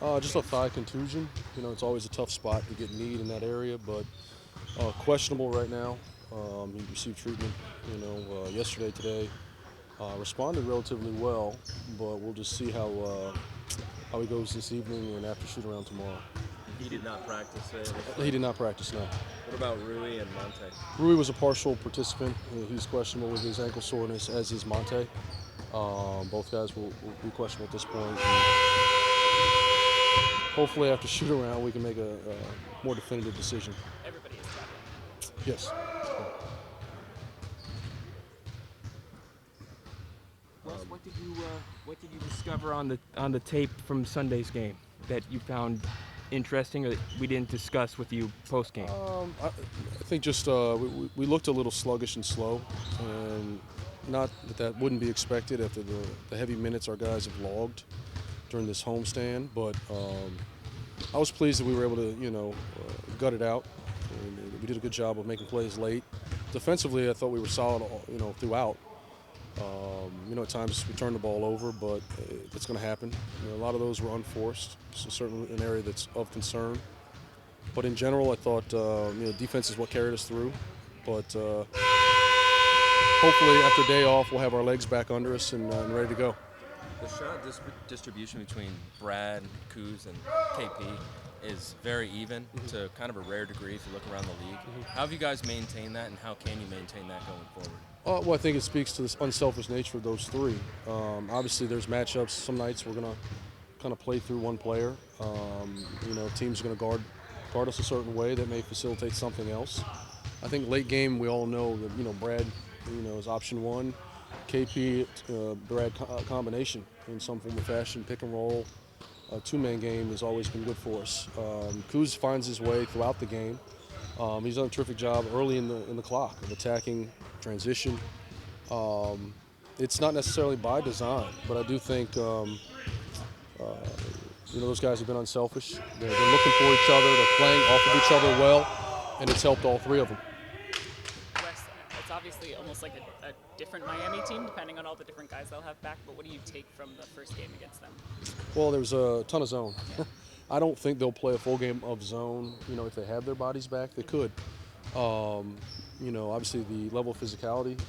Just a thigh contusion. You know, it's always a tough spot to get kneed in that area, but questionable right now. He received treatment, yesterday, today. Responded relatively well, but we'll just see how he goes this evening and after shoot around tomorrow. He did not practice it. He did not practice, no. What about 𝗙𝗢𝗟𝗏 and 𝗦𝗢𝗢𝗪? Rui was a partial participant. He's questionable with his ankle soreness, as is 𝗦𝗢𝗢𝗪. Both guys will be questionable at this point. And hopefully, after shoot around, we can make a more definitive decision. Everybody is traveling. Yes. Wes, what did you discover on the tape from Sunday's game that you found interesting or that we didn't discuss with you post game? I think just we looked a little sluggish and slow, and not that wouldn't be expected after the heavy minutes our guys have logged during this homestand. But I was pleased that we were able to gut it out. And we did a good job of making plays late. Defensively, I thought we were solid throughout. At times we turned the ball over, but it's going to happen. A lot of those were unforced, so certainly an area that's of concern. But in general, I thought defense is what carried us through. But hopefully, after day off, we'll have our legs back under us and ready to go. The shot distribution between Brad, Kuz, and KP is very even to kind of a rare degree if you look around the league. How have you guys maintained that, and how can you maintain that going forward? Well, I think it speaks to this unselfish nature of those three. Obviously, there's matchups. Some nights we're going to kind of play through one player. Teams are going to guard us a certain way that may facilitate something else. I think late game we all know that Brad, is option one. KP, Brad combination in some form or fashion, pick and roll. Two-man game has always been good for us. Kuz finds his way throughout the game. He's done a terrific job early in the clock of attacking transition. It's not necessarily by design, but I do think those guys have been unselfish. They're looking for each other. They're playing off of each other well, and it's helped all three of them. Wes, it's obviously almost like a different Miami team, depending on all the different guys they'll have back. But what do you take from the first game against them? Well, there was a ton of zone. I don't think they'll play a full game of zone. If they have their bodies back, they could. Obviously the level of physicality.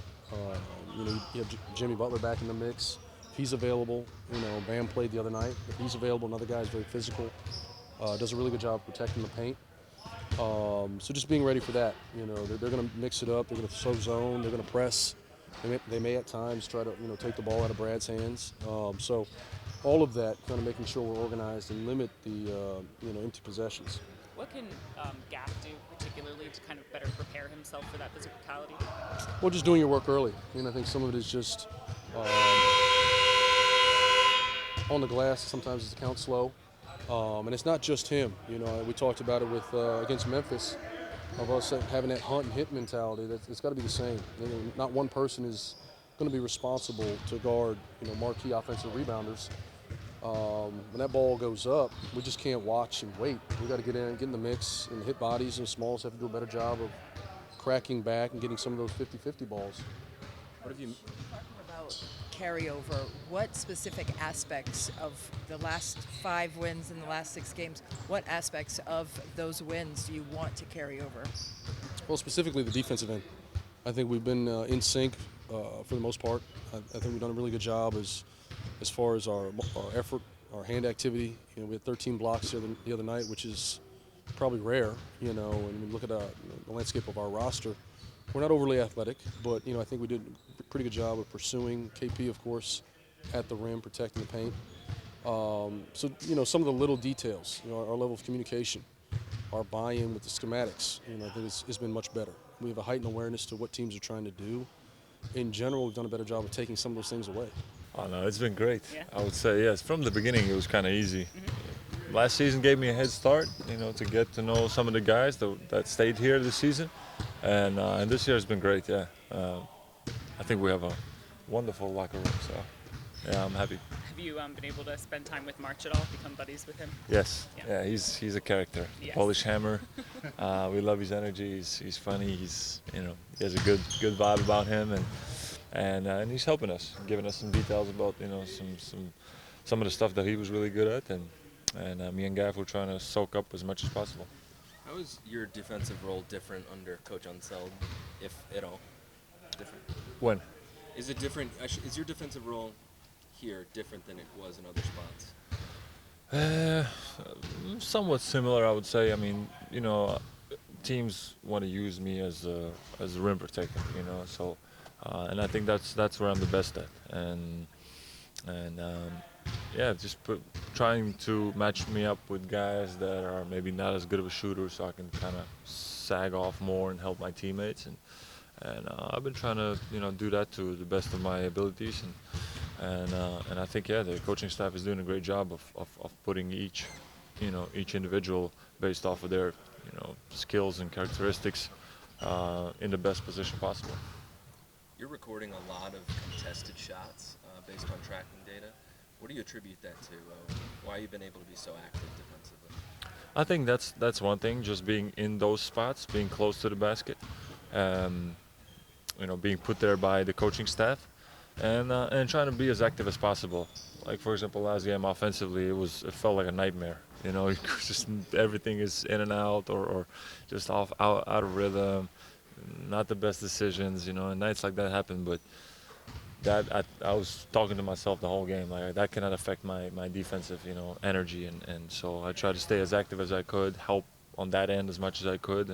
You have Jimmy Butler back in the mix. If he's available, Bam played the other night. If he's available, another guy is very physical. Does a really good job protecting the paint. So just being ready for that. They're going to mix it up. They're going to throw zone. They're going to press. They may at times try to take the ball out of Brad's hands. So all of that, kind of making sure we're organized and limit the empty possessions. What can Gaff do particularly to kind of better prepare himself for that physicality? Well, just doing your work early. I think some of it is just on the glass. Sometimes it's count slow, and it's not just him. We talked about it with against Memphis, of us having that hunt and hit mentality. It's got to be the same. Not one person is going to be responsible to guard marquee offensive rebounders. When that ball goes up, we just can't watch and wait. We got to get in the mix and hit bodies, and Smalls have to do a better job of cracking back and getting some of those 50-50 balls. What have you About carryover, what specific aspects of the last 5 wins in the last 6 games, what aspects of those wins do you want to carry over? Well, specifically the defensive end. I think we've been in sync for the most part. I think we've done a really good job as far as our effort, our hand activity. We had 13 blocks the other night, which is probably rare. When we look at the landscape of our roster, we're not overly athletic, but I think we did a pretty good job of pursuing KP, of course, at the rim, protecting the paint. Some of the little details, our level of communication, our buy-in with the schematics, I think it's been much better. We have a heightened awareness to what teams are trying to do. In general, we've done a better job of taking some of those things away. Oh no, it's been great. Yeah. I would say yes. From the beginning, it was kind of easy. Last season gave me a head start, to get to know some of the guys that stayed here this season, and this year has been great. Yeah, I think we have a wonderful locker room. So, yeah, I'm happy. Have you been able to spend time with March at all, become buddies with him? Yes. Yeah. Yeah, he's a character. Yes. Polish hammer. We love his energy. He's funny. He has a good vibe about him, and he's helping us, giving us some details about some of the stuff that he was really good at, and me and Gav were trying to soak up as much as possible. How is your defensive role different under Coach Unseld, if at all? Different. When? Is it different? Is your defensive role here different than it was in other spots? Somewhat similar, I would say. I mean, teams want to use me as a rim protector, So, and I think that's where I'm the best at. And yeah, just trying to match me up with guys that are maybe not as good of a shooter, so I can kind of sag off more and help my teammates. And I've been trying to do that to the best of my abilities. And I think the coaching staff is doing a great job of putting each individual based off of their skills and characteristics in the best position possible. You're recording a lot of contested shots based on tracking data. What do you attribute that to? Why you've been able to be so active defensively? I think that's one thing, just being in those spots, being close to the basket, being put there by the coaching staff, and trying to be as active as possible. Like, for example, last game offensively, it felt like a nightmare. Just everything is in and out, or just out of rhythm, not the best decisions. And nights like that happen, but that I was talking to myself the whole game. Like, that cannot affect my defensive energy, and so I tried to stay as active as I could, help on that end as much as I could,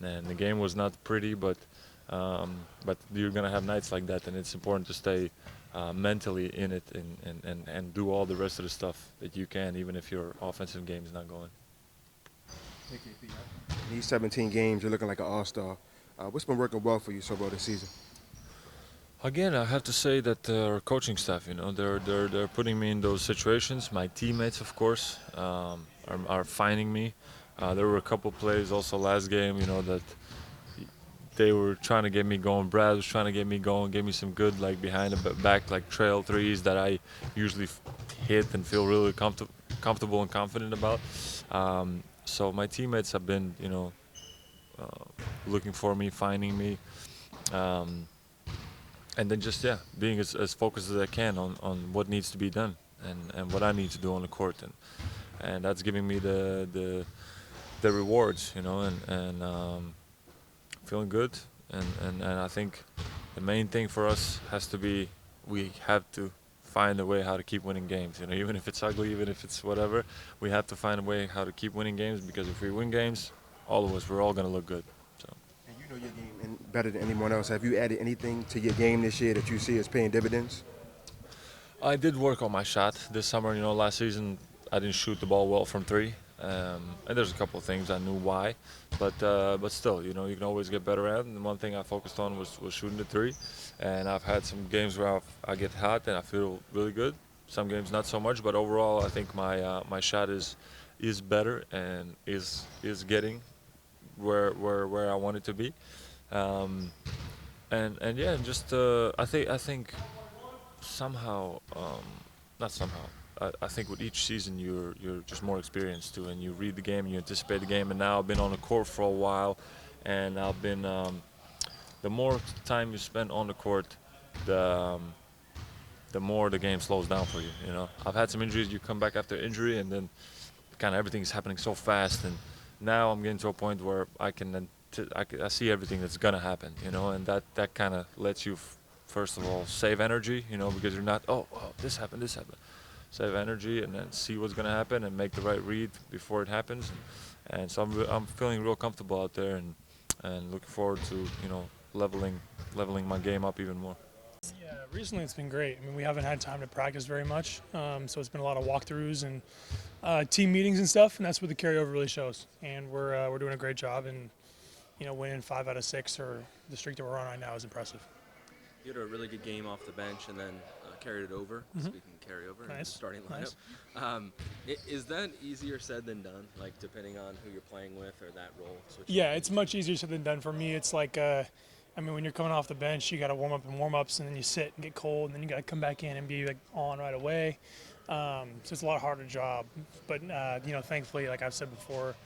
and the game was not pretty, but you're gonna have nights like that, and it's important to stay mentally in it and do all the rest of the stuff that you can, even if your offensive game is not going. In these 17 games, you're looking like an all-star. What's been working well for you so far this season? Again, I have to say that our coaching staff, they're putting me in those situations. My teammates, of course, are finding me. There were a couple plays also last game, that they were trying to get me going. Brad was trying to get me going, give me some good, behind the back, trail threes that I usually hit and feel really comfortable and confident about. So my teammates have been, looking for me, finding me. And then just being as focused as I can on what needs to be done and what I need to do on the court, and that's giving me the rewards, and feeling good, and I think the main thing for us has to be we have to find a way how to keep winning games. Even if it's ugly, even if it's whatever, we have to find a way how to keep winning games, because if we win games, all of us, we're all gonna look good. So. And you know your game better than anyone else. Have you added anything to your game this year that you see as paying dividends? I did work on my shot this summer. Last season I didn't shoot the ball well from three, and there's a couple of things I knew why, but still, you can always get better at it. And one thing I focused on was shooting the three, and I've had some games where I get hot and I feel really good. Some games not so much, but overall I think my shot is better and is getting where I want it to be, I think somehow, not somehow, I think with each season you're just more experienced too, and you read the game and you anticipate the game. And now I've been on the court for a while, and I've been the more time you spend on the court, the more the game slows down for you. I've had some injuries. You come back after injury, and then kind of everything's happening so fast. And now I'm getting to a point where I see everything that's gonna happen. And that kind of lets you first of all save energy. Because you're not this happened. Save energy and then see what's gonna happen and make the right read before it happens. And so I'm feeling real comfortable out there, and looking forward to leveling my game up even more. Yeah, recently it's been great. I mean, we haven't had time to practice very much, so it's been a lot of walkthroughs and team meetings and stuff, and that's where the carryover really shows. And we're doing a great job, and winning 5 out of 6 or the streak that we're on right now is impressive. You had a really good game off the bench, and then carried it over. Speaking of carryover, Nice. Starting lineup. Nice. Is that easier said than done? Depending on who you're playing with or that role? Yeah, it's much easier said than done for me. It's like, when you're coming off the bench, you got to warm up in warm-ups, and then you sit and get cold, and then you got to come back in and be on right away. So it's a lot harder job. But thankfully, like I've said before,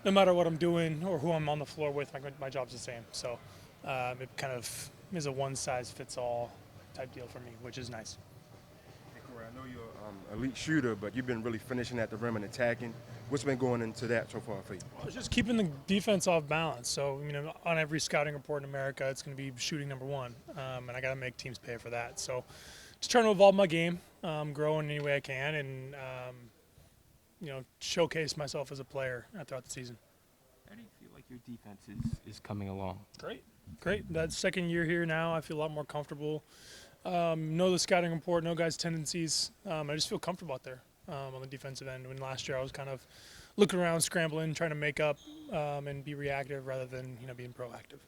no matter what I'm doing or who I'm on the floor with, my job's the same. So it kind of is a one-size-fits-all type deal for me, which is nice. Hey, Core, I know you're an elite shooter, but you've been really finishing at the rim and attacking. What's been going into that so far for you? It's just keeping the defense off balance. So, on every scouting report in America, it's going to be shooting number one, and I got to make teams pay for that. So, just trying to evolve my game, grow in any way I can, and showcase myself as a player throughout the season. How do you feel like your defense is coming along? Great. That second year here now, I feel a lot more comfortable. Know the scouting report, know guys' tendencies. I just feel comfortable out there on the defensive end. When last year I was kind of looking around, scrambling, trying to make up and be reactive rather than being proactive.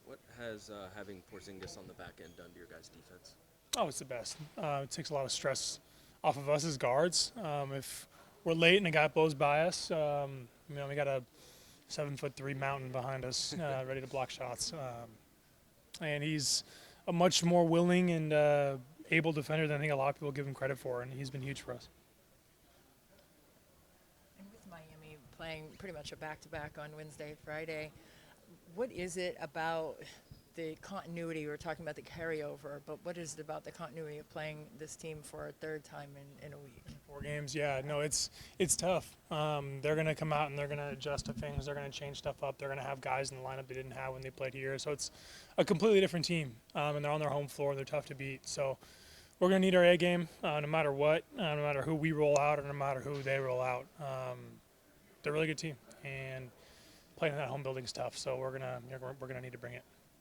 What has having Porzingis on the back end done to your guys' defense? Oh, it's the best. It takes a lot of stress off of us as guards. If we're late and a guy blows by us, we got a 7'3" mountain behind us, ready to block shots. And he's a much more willing and able defender than I think a lot of people give him credit for, and he's been huge for us. And with Miami playing pretty much a back-to-back on Wednesday, Friday, what is it about the continuity? We were talking about the carryover, but what is it about the continuity of playing this team for a third time in a week? 4 games, yeah. No, it's tough. They're going to come out and they're going to adjust to things. They're going to change stuff up. They're going to have guys in the lineup they didn't have when they played here. So it's a completely different team, and they're on their home floor. They're tough to beat. So we're going to need our A game no matter what, no matter who we roll out or no matter who they roll out. They're a really good team, and playing in that home building is tough. So we're gonna need to bring it.